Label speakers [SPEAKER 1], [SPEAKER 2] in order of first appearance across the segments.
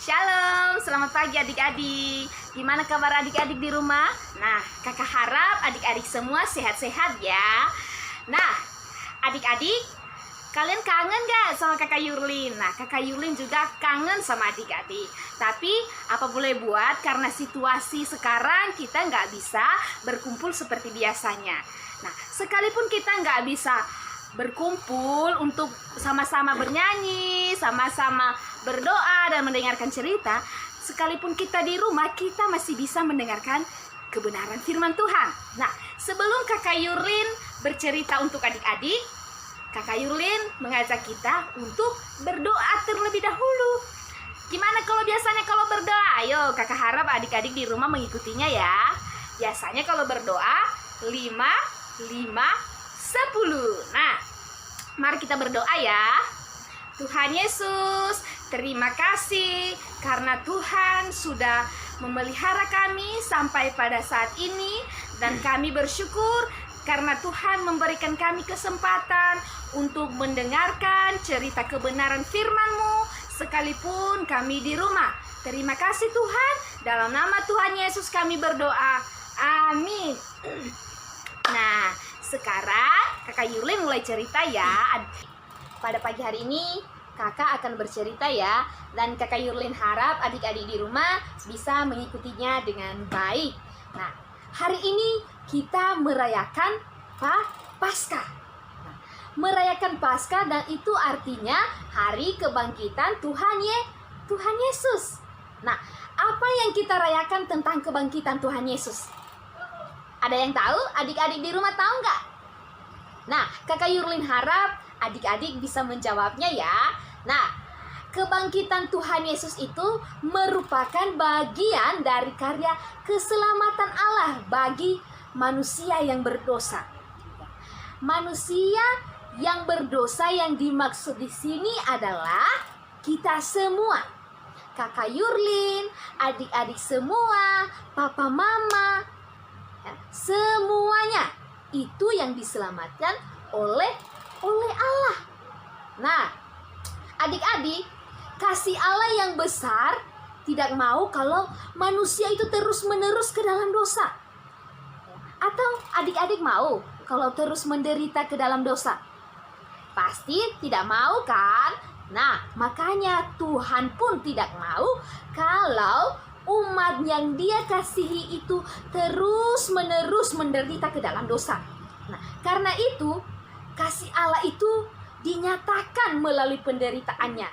[SPEAKER 1] Shalom, selamat pagi adik-adik. Gimana kabar adik-adik di rumah? Nah, kakak harap adik-adik semua sehat-sehat ya. Nah, adik-adik, kalian kangen gak sama kakak Yurlin? Nah, kakak Yurlin juga kangen sama adik-adik. Tapi, apa boleh buat, karena situasi sekarang kita nggak bisa berkumpul seperti biasanya. Nah, sekalipun kita nggak bisa berkumpul untuk sama-sama bernyanyi, sama-sama berdoa dan mendengarkan cerita, sekalipun kita di rumah, kita masih bisa mendengarkan kebenaran firman Tuhan. Nah, sebelum kakak Yurlin bercerita untuk adik-adik, kakak Yurlin mengajak kita untuk berdoa terlebih dahulu. Gimana kalau biasanya kalau berdoa? Ayo, kakak harap adik-adik di rumah mengikutinya ya. Biasanya kalau berdoa 5, 10. Nah, mari kita berdoa ya. Tuhan Yesus, terima kasih karena Tuhan sudah memelihara kami sampai pada saat ini. Dan kami bersyukur karena Tuhan memberikan kami kesempatan untuk mendengarkan cerita kebenaran firman-Mu sekalipun kami di rumah. Terima kasih Tuhan, dalam nama Tuhan Yesus kami berdoa. Amin. Nah, sekarang kakak Yurlin mulai cerita ya. Pada pagi hari ini kakak akan bercerita ya. Dan kakak Yurlin harap adik-adik di rumah bisa mengikutinya dengan baik. Nah, hari ini kita merayakan Paskah. Nah, merayakan Paskah, dan itu artinya hari kebangkitan Tuhan Yesus. Nah, apa yang kita rayakan tentang kebangkitan Tuhan Yesus? Ada yang tahu? Adik-adik di rumah tahu nggak? Nah, kakak Yurlin harap adik-adik bisa menjawabnya ya. Nah, kebangkitan Tuhan Yesus itu merupakan bagian dari karya keselamatan Allah bagi manusia yang berdosa. Manusia yang berdosa yang dimaksud di sini adalah kita semua. Kakak Yurlin, adik-adik semua, papa mama, semuanya itu yang diselamatkan oleh Allah. Nah, adik-adik, kasih Allah yang besar tidak mau kalau manusia itu terus-menerus ke dalam dosa. Atau adik-adik mau kalau terus menderita ke dalam dosa? Pasti tidak mau kan? Nah, makanya Tuhan pun tidak mau kalau umat yang Dia kasihi itu terus-menerus menderita ke dalam dosa. Nah, karena itu kasih Allah itu dinyatakan melalui penderitaannya.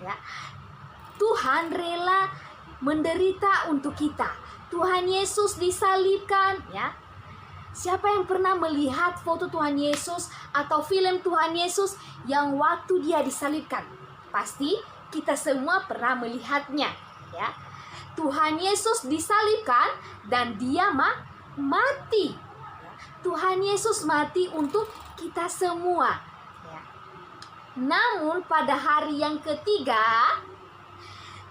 [SPEAKER 1] Ya. Tuhan rela menderita untuk kita. Tuhan Yesus disalibkan, ya. Siapa yang pernah melihat foto Tuhan Yesus atau film Tuhan Yesus yang waktu Dia disalibkan? Pasti kita semua pernah melihatnya, ya. Tuhan Yesus disalibkan dan Dia mati. Tuhan Yesus mati untuk kita semua. Namun pada hari yang ketiga,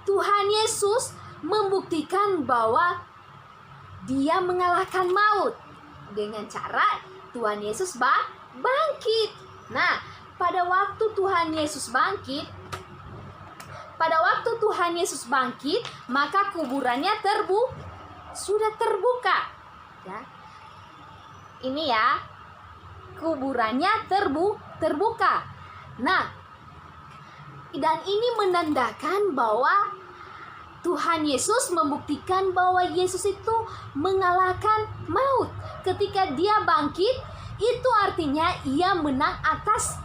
[SPEAKER 1] Tuhan Yesus membuktikan bahwa Dia mengalahkan maut dengan cara Tuhan Yesus bangkit. Nah, pada waktu Tuhan Yesus bangkit, maka kuburannya sudah terbuka. Ya. Ini ya, kuburannya terbuka. Nah, dan ini menandakan bahwa Tuhan Yesus membuktikan bahwa Yesus itu mengalahkan maut. Ketika Dia bangkit, itu artinya Ia menang atas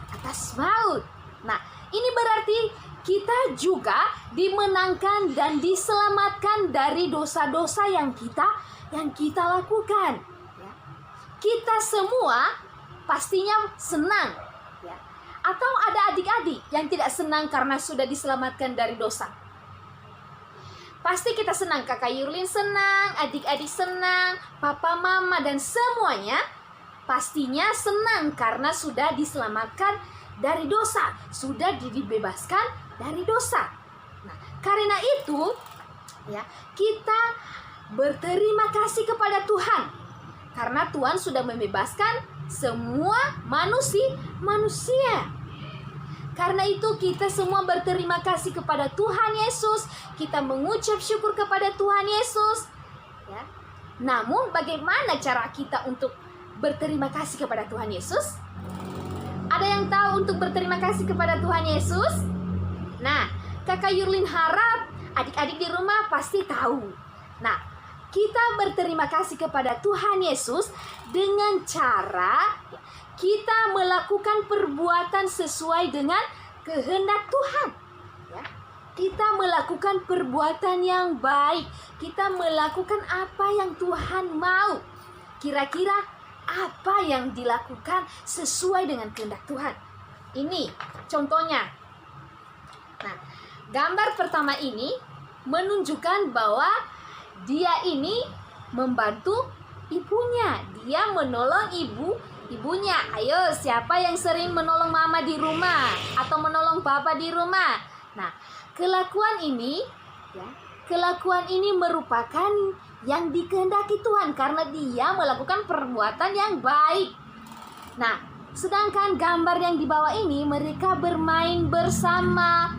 [SPEAKER 1] maut. Nah, ini berarti kita juga dimenangkan dan diselamatkan dari dosa-dosa yang kita lakukan. Ya. Kita semua pastinya senang. Ya. Atau ada adik-adik yang tidak senang karena sudah diselamatkan dari dosa? Pasti kita senang, kakak Yurlin senang, adik-adik senang, papa, mama, dan semuanya pastinya senang karena sudah diselamatkan dari dosa, sudah dibebaskan dari dosa. Nah, karena itu ya, kita berterima kasih kepada Tuhan karena Tuhan sudah membebaskan semua manusia. Karena itu kita semua berterima kasih kepada Tuhan Yesus. Kita mengucap syukur kepada Tuhan Yesus. Ya. Namun bagaimana cara kita untuk berterima kasih kepada Tuhan Yesus? Ada yang tahu untuk berterima kasih kepada Tuhan Yesus? Nah, Kakak Yurlin harap adik-adik di rumah pasti tahu. Nah, kita berterima kasih kepada Tuhan Yesus dengan cara kita melakukan perbuatan sesuai dengan kehendak Tuhan. Ya. Kita melakukan perbuatan yang baik. Kita melakukan apa yang Tuhan mau. Kira-kira apa yang dilakukan sesuai dengan kehendak Tuhan. Ini contohnya. Nah, gambar pertama ini menunjukkan bahwa dia ini membantu ibunya. Dia menolong ibunya. Ayo, siapa yang sering menolong mama di rumah atau menolong papa di rumah? Nah, kelakuan ini merupakan yang dikehendaki Tuhan karena dia melakukan perbuatan yang baik. Nah, sedangkan gambar yang di bawah ini mereka bermain bersama,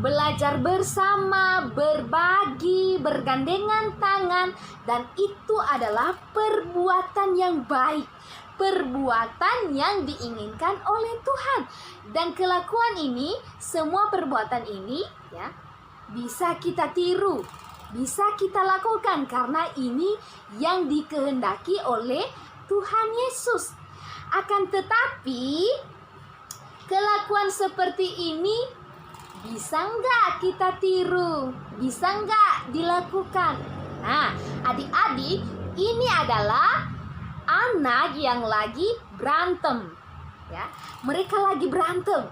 [SPEAKER 1] belajar bersama, berbagi, bergandengan tangan, dan itu adalah perbuatan yang baik, perbuatan yang diinginkan oleh Tuhan. Dan kelakuan ini, semua perbuatan ini ya bisa kita tiru, bisa kita lakukan karena ini yang dikehendaki oleh Tuhan Yesus. Akan tetapi kelakuan seperti ini bisa nggak kita tiru? Bisa nggak dilakukan? Nah, adik-adik, ini adalah anak yang lagi berantem. Ya, mereka lagi berantem.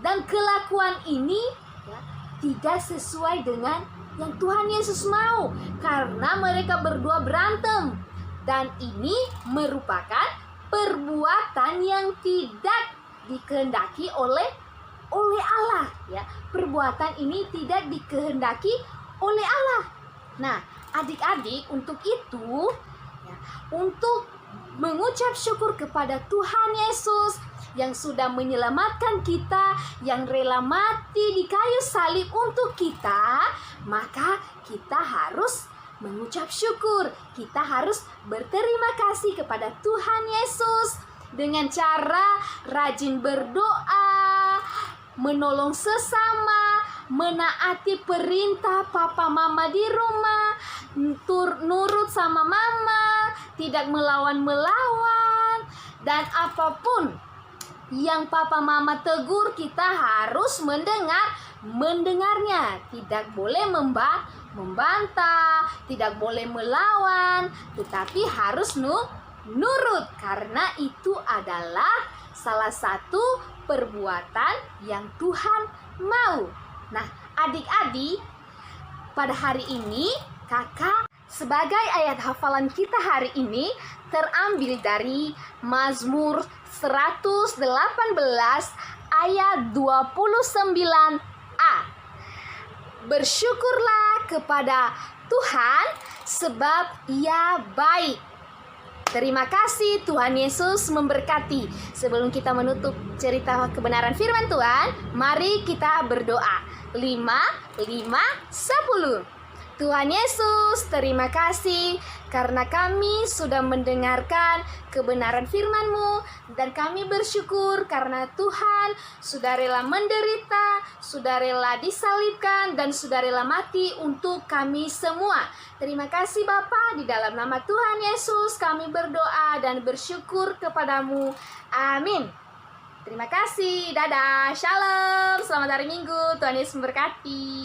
[SPEAKER 1] Dan kelakuan ini ya, tidak sesuai dengan yang Tuhan Yesus mau. Karena mereka berdua berantem. Dan ini merupakan perbuatan yang tidak dikehendaki oleh Allah, ya. Perbuatan ini tidak dikehendaki oleh Allah. Nah, adik-adik, untuk itu ya, untuk mengucap syukur kepada Tuhan Yesus yang sudah menyelamatkan kita, yang rela mati di kayu salib untuk kita, maka kita harus mengucap syukur. Kita harus berterima kasih kepada Tuhan Yesus dengan cara rajin berdoa, menolong sesama, menaati perintah papa mama di rumah, nurut sama mama, tidak melawan, dan apapun yang papa mama tegur kita harus mendengarnya. Tidak boleh membantah, tidak boleh melawan, tetapi harus nurut karena itu adalah salah satu perbuatan yang Tuhan mau. Nah, adik-adik, pada hari ini kakak sebagai ayat hafalan kita hari ini terambil dari Mazmur 118 ayat 29a. Bersyukurlah kepada Tuhan sebab Ia baik. Terima kasih, Tuhan Yesus memberkati. Sebelum kita menutup cerita kebenaran firman Tuhan, mari kita berdoa. 5, 10. Tuhan Yesus, terima kasih karena kami sudah mendengarkan kebenaran firman-Mu, dan kami bersyukur karena Tuhan sudah rela menderita, sudah rela disalibkan, dan sudah rela mati untuk kami semua. Terima kasih Bapa, di dalam nama Tuhan Yesus kami berdoa dan bersyukur kepadamu. Amin. Terima kasih. Dadah. Shalom. Selamat hari Minggu. Tuhan Yesus memberkati.